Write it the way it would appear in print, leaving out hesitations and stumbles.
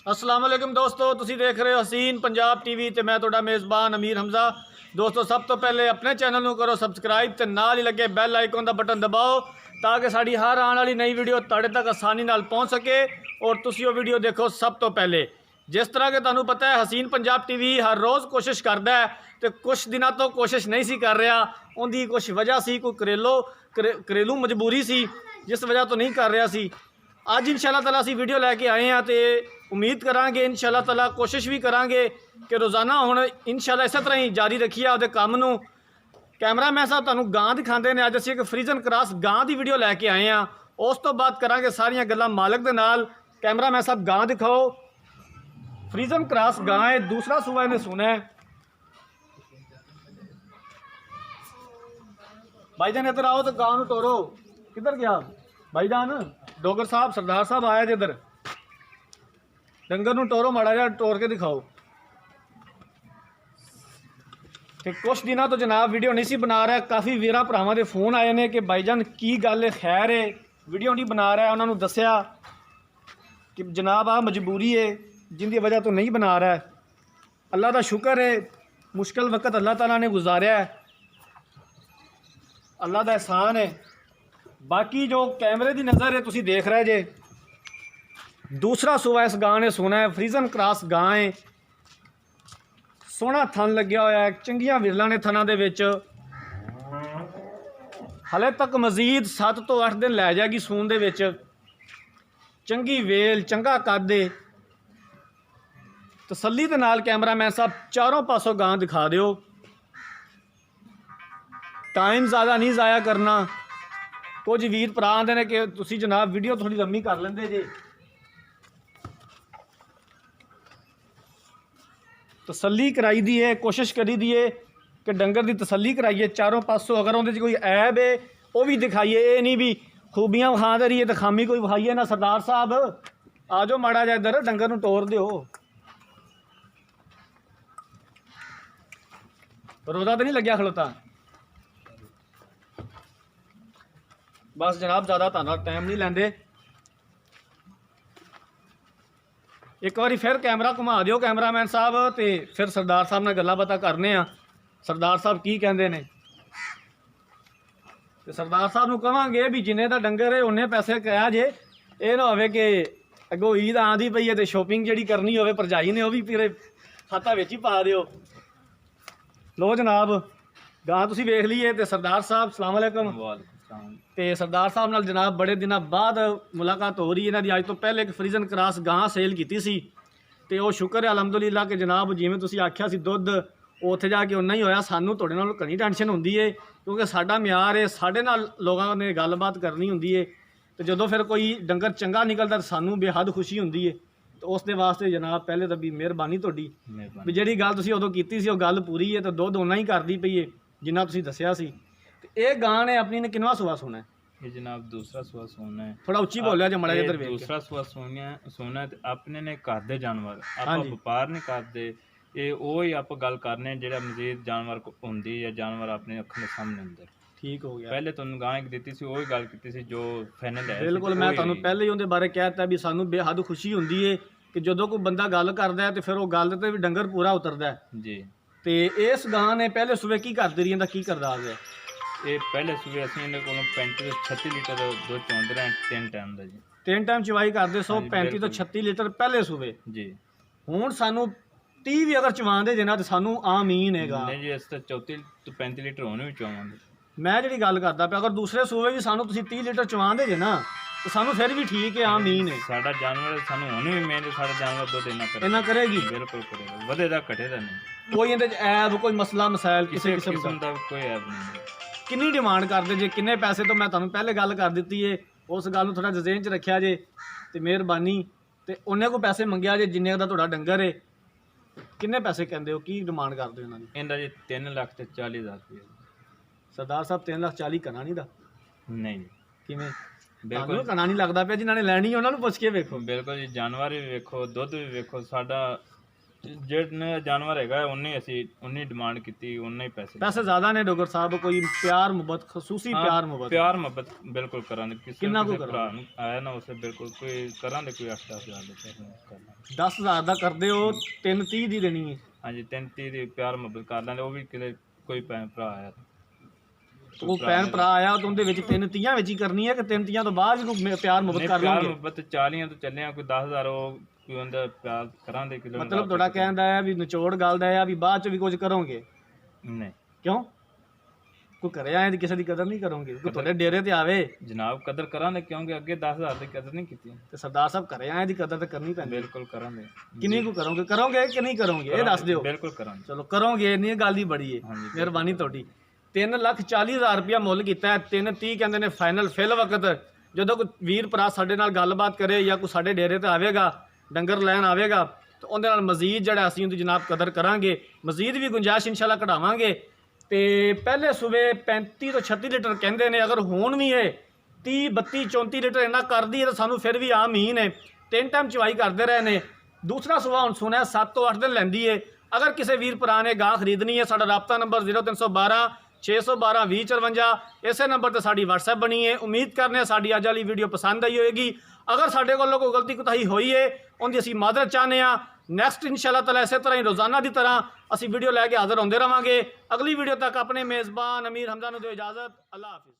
अस्सलाम वालेकुम दोस्तों, तुसी देख रहे हो हसीन पंजाब टीवी ते मैं तुहाडा मेज़बान अमीर हमजा। दोस्तों सब तो पहले अपने चैनल नूं करो सबसक्राइब ते नाल ही लगे बैल आइकन दा बटन दबाओ ताकि साड़ी हर आने वाली नई वीडियो तुहाडे तक आसानी नाल पहुँच सके और तुसी वो वीडियो देखो सब तो पहले। जिस तरह के तुहानूं पता है हसीन पंजाब टीवी हर रोज़ कोशिश करता है तो कुछ दिनों तो कोशिश नहीं सी कर रहा, उनकी कुछ वजह सी, कोई घरेलू मजबूरी सी जिस वजह तो नहीं कर रहा सी। अज इंशाअल्लाह ताला असीं वीडियो लैके आए हैं तो उम्मीद करांगे इंशाअल्लाह ताला कोशिश भी करांगे कि रोज़ाना हुण इंशाअल्लाह इस तरह ही जारी रखिए आपदे काम नूं। कैमरामैन साहब तुहानूं गां दिखाते हैं। अज असीं एक फ्रीजन क्रॉस गां की वीडियो लैके आए हैं, उस तो बाद करांगे सारियां गल्लां मालक दे नाल। कैमरामैन साहब गां दिखाओ। फ्रीजन क्रॉस गां है, दूसरा सूबा इन्हें सुना है। भाईजान इधर आओ तो गां नूं टोरो। किधर गया भाईजान? डोगर साहब सरदार साहब आया जे इधर, डंगर नूं टोरो, माड़ा जा टोर के दिखाओ। तो कुछ दिनों तो जनाब वीडियो नहीं सी बना रहा, काफ़ी वीर भरावां दे फोन आए ने कि भाईजान की गल है, खैर है वीडियो नहीं बना रहा। उन्होंने दसिया कि जनाब आ मजबूरी है जिनकी वजह तो नहीं बना रहा है। अल्लाह का शुक्र है, मुश्किल वक्त अल्लाह ताला ने गुजारिया है, अल्लाह का एहसान है। बाकी जो कैमरे की नज़र है तुसी देख रहे जे, दूसरा सूबा इस गां ने सुना है। फ्रीजन क्रॉस गां है, सोहना थन लग्या होया है, चंगियां विरलां ने थनां दे विच। हले तक मजीद 7 तो 8 दिन लै जाएगी सून दे विच। चंगी वेल, चंगा कद है। तसल्ली दे नाल कैमरामैन साहब चारों पासों गां दिखा दिओ। टाइम ज़्यादा नहीं ज़ाया करना। कुछ वीर भरा आंदे ने कि तुसी जनाब वीडियो थोड़ी लम्मी कर लेंदे जे। तसल्ली कराई दी है, कोशिश करी दी है कि डंगर की तसल्ली कराइए चारों पासों। अगर उनके कोई ऐब है वो भी दिखाइए, ये नहीं भी खूबियाँ विखाते रहिए तो खामी कोई विखाइए ना। सरदार साहब आ जाओ माड़ा जा इधर, डंगर नूं टोर दिओ। रोदा तो नहीं लग्या खलोता? बस जनाब ज़्यादा तुहाडा टाइम नहीं लैंदे। एक बारी फिर कैमरा घुमा दिओ कैमरामैन साहब, तो फिर सरदार साहब नाल गल्लां बातां करने आ। सरदार साहब की कहंदे ने ते सरदार साहब नूं कहांगे भी जिन्ने दा डंगर है उन्ने पैसे कहा जे। ये ना होवे कि अगों ईद आंदी पई है तो शॉपिंग जिहड़ी करनी होवे भरजाई ने वो भी फिर खाता विच ही पा दिओ। लो जनाब गां तुसीं वेख लीए। तो सरदार साहब सलाम अलैकुम। तो सरदार साहब नाल जनाब बड़े दिनों बाद मुलाकात हो रही है। इन्हां दी अज तो पहले एक फ्रीजन क्रॉस गां सेल की सी तो वो शुक्र है अलहमदुलिल्लाह कि जनाब जिवें तुसीं आख्या सी दुध उत्थे जाके उन्ना ही होया। सानूं तुहाडे नाल घणी टेंशन हुंदी है क्योंकि साडा म्यार है, साडे नाल लोगां ने गलबात करनी हुंदी है। तो जदों फिर कोई डंगर चंगा निकलदा सानूं बेहद खुशी हुंदी है। तो उस दे वास्ते जनाब पहले तो भी मेहरबानी तुहाडी भी जिहड़ी गल तुसीं उदों कीती सी वो गल पूरी है। तो दुध उन्ना ही करदी पई है जिन्ना तुसीं दस्सिया सी। तो ये गां ने अपनी ने किनवा सुआ सुना है? ये जनाब दूसरा सुआ सोना है। थोड़ा उच्ची बोलिया जो मड़ा इधर वेख। दूसरा सुआ सोना है। अपने ने घर दे जानवर आप व्यापार नहीं करते। ये वो ही आप गल करने जेड़ा मजीद जानवर होंदी या जानवर अपने अखां दे सामने हुंदे। ठीक हो गया। पहले तुहानूं गां एक दित्ती सी, वो ही गल कीती सी जो फाइनल है। बिल्कुल मैं तुहानूं पहले ही उहदे बारे कहता भी सानूं बेहद खुशी हुंदी है कि जदों कोई बंदा गल करदा है तो फिर वो गल ते भी डंगर पूरा उतरदा है जी। तो इस गां ने पहले सूबे की करदी रही, की करदा आ गया? ये पहले सूबे असीं इहदे कोलों 35 ਤੋਂ 36 लीटर दुध चोंदे रहे 3 टाइम दा जी। 3 टाइम चवाई करदे सो 35 ਤੋਂ 36 लीटर पहले सूबे जी। हुण सानूं 30 भी अगर चवांदे जे ना तो सानूं आमीन हैगा नहीं जी। अस तो 34 ਤੋਂ 35 लीटर होने भी चवावांगे। मैं जिहड़ी गल करदा पिया अगर दूसरे सूबे भी सानूं तुसीं 30 लीटर चवांदे जे ना तो सानूं फिर भी ठीक है, आमीन है। साडा जानवर सानूं होने भी मेहनत, साडा जानवर दुध इन्ना करेगी बिल्कुल करेगा, वधेदा घटेदा नहीं। कोई इहदे च ऐब कोई मसला मसाइल किसी किस्म दा कोई ऐब नहीं। किन्नी डिमांड करते जे, किन्ने पैसे? तो मैं तुहानूं पहले गल कर दी है, उस गल नूं थोड़ा जहन च रखिया जे तो मेहरबानी। तो उन्ने को पैसे मंगिया जे जिन्ने दा तुहाडा डंगर है, किन्ने पैसे कहंदे हो, की डिमांड करदे हो उन्हां दी? इहदा जी 3,40,000 रुपये। सरदार साहब 3,40,000 कना नहीं दा? नहीं किवें? बिल्कुल कना नहीं लगता पिया। जिन्हां ने लैनी है उन्हां नूं पुछ के वेखो। बिल्कुल जी, जानवर भी वेखो, दुध भी वेखो, साडा ਜਿਹੜਾ ਜਾਨਵਰ ਹੈਗਾ ਉਹਨੇ ਅਸੀਂ ਉਨੀ ਡਿਮਾਂਡ ਕੀਤੀ ਉਨੇ ਹੀ ਪੈਸੇ ਪੈਸੇ ਜ਼ਿਆਦਾ ਨੇ ਡੋਗਰ ਸਾਹਿਬ, ਕੋਈ ਪਿਆਰ ਮੁਹੱਬਤ ਖਸੂਸੀ ਪਿਆਰ ਮੁਹੱਬਤ ਪਿਆਰ ਮੁਹੱਬਤ ਬਿਲਕੁਲ ਕਰਾਂਗੇ। ਕਿਸੇ ਕਿੰਨਾ ਕੁ ਕਿਸੇ ਭਰਾ ਨੂੰ ਆਇਆ ਨਾ ਉਸੇ ਬਿਲਕੁਲ ਕੋਈ ਕਰਾਂਗੇ, ਕੋਈ 8-10 ਹਜ਼ਾਰ ਦੇ ਕਰਨਾ। 10,000 ਦਾ ਕਰਦੇ ਹੋ, 330 ਦੀ ਦੇਣੀ ਹੈ। ਹਾਂਜੀ 33 ਦੀ ਪਿਆਰ ਮੁਹੱਬਤ ਕਰ ਲੈਂਦੇ, ਉਹ ਵੀ ਕਿਤੇ ਕੋਈ ਭੈਣ ਭਰਾ ਆਇਆ ਉਹ ਭੈਣ ਭਰਾ ਆਇਆ ਤਾਂ ਉਹਦੇ ਵਿੱਚ 330 ਵਿੱਚ ਹੀ ਕਰਨੀ ਹੈ ਕਿ 330 ਤੋਂ ਬਾਅਦ ਇਹਨੂੰ ਪਿਆਰ ਮੁਹੱਬਤ ਕਰ ਪਿਆਰ ਲਾਂਗੇ? ਮੁਹੱਬਤ 40 ਤੋਂ ਚੱਲਿਆ, ਕੋਈ 10,000 ਉਹ ਕੋਈ ਉਹਦਾ ਪਿਆਰ ਕਰਾਂਗੇ ਕਿਲੋ। ਮਤਲਬ ਤੁਹਾਡਾ ਕਹਿਣ ਦਾ ਹੈ ਵੀ ਨਿਚੋੜ ਗੱਲ ਦਾ ਹੈ ਵੀ ਬਾਅਦ ਚ ਵੀ ਕੁਝ ਕਰੋਗੇ? ਨਹੀਂ ਕਿਉਂ? ਕੋਈ ਘਰੇ ਆਏ ਦੀ ਕਿਸੇ ਦੀ ਕਦਰ ਨਹੀਂ ਕਰੋਗੇ? ਕੋਈ ਤੁਹਾਡੇ ਡੇਰੇ ਤੇ ਆਵੇ ਜਨਾਬ ਕਦਰ ਕਰਾਂਗੇ, ਕਿਉਂਕਿ ਅੱਗੇ 10,000 ਦੀ ਕਦਰ ਨਹੀਂ ਕੀਤੀ ਤੇ ਸਰਦਾਰ ਸਾਹਿਬ ਘਰੇ ਆਏ ਦੀ ਕਦਰ ਤਾਂ ਕਰਨੀ ਪੈਂਦੀ। ਬਿਲਕੁਲ ਕਰਾਂਗੇ। ਕਿੰਨੀ ਕੁ ਕਰੋਗੇ? ਕਰੋਗੇ ਕਿ ਨਹੀਂ ਕਰੋਗੇ ਇਹ ਦੱਸ ਦਿਓ। ਬਿਲਕੁਲ ਕਰਾਂਗੇ। ਚਲੋ ਕਰੋਗੇ, ਇੰਨੀ ਗੱਲ ਹੀ ਬੜੀ ਹੈ। ਹਾਂਜੀ, ਮਿਹਰਬਾਨੀ ਤੁਹਾਡੀ। 3,40,000 ਰੁਪਇਆ ਮੁੱਲ ਕੀਤਾ ਹੈ। 330 ਕਹਿੰਦੇ ਨੇ ਫਾਈਨਲ। ਫਿਲ ਵਕਤ ਜਦੋਂ ਕੋਈ ਵੀਰ ਭਰਾ ਸਾਡੇ ਨਾਲ ਗੱਲਬਾਤ ਕਰੇ ਜਾਂ ਕੋਈ ਸਾਡੇ ਡੇਰੇ ਤੇ ਆਵੇਗਾ, ਡੰਗਰ ਲੈਣ ਆਵੇਗਾ, ਤਾਂ ਉਹਦੇ ਨਾਲ ਮਜ਼ੀਦ ਜਿਹੜਾ ਅਸੀਂ ਉਹਦੀ ਜਨਾਬ ਕਦਰ ਕਰਾਂਗੇ, ਮਜ਼ੀਦ ਵੀ ਗੁੰਜਾਇਸ਼ ਇਨਸ਼ਾਅੱਲਾ ਕਢਾਵਾਂਗੇ। ਤੇ ਪਹਿਲੇ ਸੂਬੇ 35 ਤੋਂ 36 ਲੀਟਰ ਕਹਿੰਦੇ ਨੇ, ਅਗਰ ਹੁਣ ਵੀ ਇਹ 30 32 34 ਲੀਟਰ ਇੰਨਾ ਕਰਦੀ ਹੈ ਤਾਂ ਸਾਨੂੰ ਫਿਰ ਵੀ ਆਮ ਹੀ ਨੇ। 3 ਟਾਈਮ ਚਵਾਈ ਕਰਦੇ ਰਹੇ ਨੇ। ਦੂਸਰਾ ਸੂਬਾ ਹੁਣ ਸੁਣਿਆ 7 ਤੋਂ 8 ਦਿਨ ਲੈਂਦੀ ਹੈ। ਅਗਰ ਕਿਸੇ ਵੀਰ ਭਰਾ ਨੇ ਗਾਂ ਖਰੀਦਣੀ ਹੈ, ਸਾਡਾ ਰਾਬਤਾ ਨੰਬਰ 0312 612 2054, ਇਸੇ ਨੰਬਰ ਤੇ ਸਾਡੀ WhatsApp ਬਣੀ ਹੈ। ਉਮੀਦ ਕਰਨੇ ਸਾਡੀ ਅੱਜ ਵਾਲੀ ਵੀਡੀਓ ਪਸੰਦ ਆਈ ਹੋਏਗੀ। ਅਗਰ ਸਾਡੇ ਕੋਲੋਂ ਕੋਈ ਗਲਤੀ ਕੋਤਾਹੀ ਹੋਈ ਹੈ ਉਹਦੀ ਅਸੀਂ ਮਾਜ਼ਰਤ ਚਾਹੁੰਦੇ ਹਾਂ। ਨੈਕਸਟ ਇਨਸ਼ਾਅੱਲਾ ਤਾਲਾ ਇਸੇ ਤਰ੍ਹਾਂ ਹੀ ਰੋਜ਼ਾਨਾ ਦੀ ਤਰ੍ਹਾਂ ਅਸੀਂ ਵੀਡੀਓ ਲੈ ਕੇ ਹਾਜ਼ਰ ਹੁੰਦੇ ਰਵਾਂਗੇ। ਅਗਲੀ ਵੀਡੀਓ ਤੱਕ ਆਪਣੇ ਮੇਜ਼ਬਾਨ ਅਮੀਰ ਹਮਜ਼ਾ ਨੂੰ ਦਿਓ ਇਜਾਜ਼ਤ। ਅੱਲਾਹ ਹਾਫਿਜ਼।